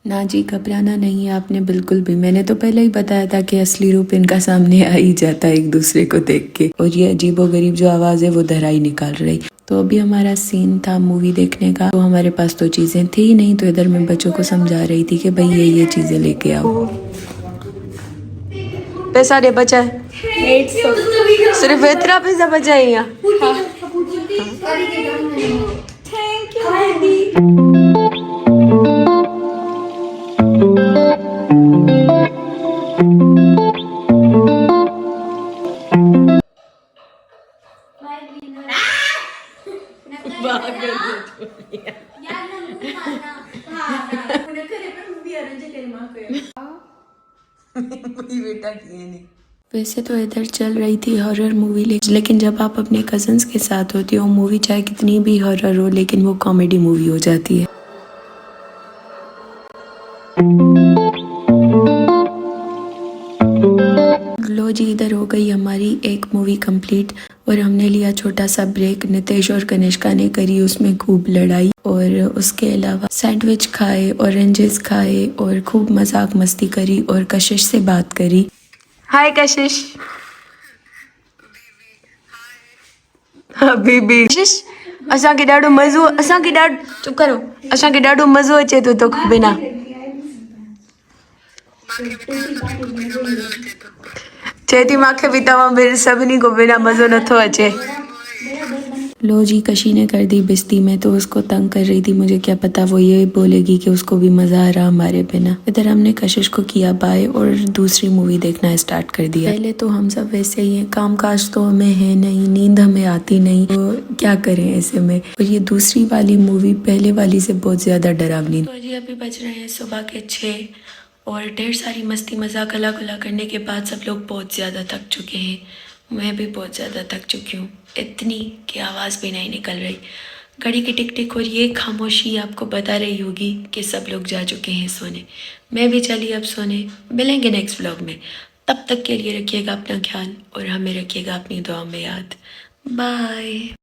ना जी, घबराना नहीं है आपने बिल्कुल भी। मैंने तो पहले ही बताया था कि असली रूप इनका सामने आ ही जाता है एक दूसरे को देख के, और ये अजीबोगरीब जो आवाज़ है वो धरा ही निकाल रही। तो अभी हमारा सीन था मूवी देखने का, तो हमारे पास तो चीज़ें थी ही नहीं, तो इधर मैं बच्चों को समझा रही थी कि भाई ये चीज़ें लेके आओ। पैसा दे बचा है, सिर्फ इतना पैसा बचा है यहाँ। Thank you. वैसे तो इधर चल रही थी हॉरर मूवी, लेकिन जब आप अपने कजन्स के साथ होती हो, मूवी चाहे कितनी भी हॉरर हो लेकिन वो कॉमेडी मूवी हो जाती है। लो जी, इधर हो गई हमारी एक मूवी कंप्लीट और हमने लिया छोटा सा ब्रेक। नितेश और कनिष्का ने करी उसमें खूब लड़ाई, और उसके अलावा सैंडविच खाए, ऑरेंजेस खाए और खूब मजाक मस्ती करी और कशिश से बात करी। हाय कशिश। बीबी कशिश, असांखे ॾाढो मज़ो, असांखे ॾाढो, चुप करो, असांखे ॾाढो मज़ो अचे थो तोखे बिना। चए थी मांखे भी तव्हां सभिनी को बिना मज़ो नथो अचे। लो जी, कशी ने कर दी बिस्ती। में तो उसको तंग कर रही थी, मुझे क्या पता वो ये बोलेगी कि उसको भी मज़ा आ रहा हमारे बिना। इधर हमने कशिश को किया बाय और दूसरी मूवी देखना स्टार्ट कर दिया। पहले तो हम सब वैसे ही हैं, काम काज तो हमें है नहीं, नींद हमें आती नहीं, तो क्या करें ऐसे में। और ये दूसरी वाली मूवी पहले वाली से बहुत ज़्यादा डरावनी। तो जी अभी बज रहे हैं सुबह के 6 और ढेर सारी मस्ती मजाक अला गुला करने के बाद सब लोग बहुत ज़्यादा थक चुके हैं। मैं भी बहुत ज़्यादा थक चुकी हूँ, इतनी कि आवाज़ भी नहीं निकल रही। घड़ी की टिक टिक और ये खामोशी आपको बता रही होगी कि सब लोग जा चुके हैं सोने। मैं भी चली अब सोने। मिलेंगे नेक्स्ट व्लॉग में, तब तक के लिए रखिएगा अपना ख्याल और हमें रखिएगा अपनी दुआ में याद। बाय।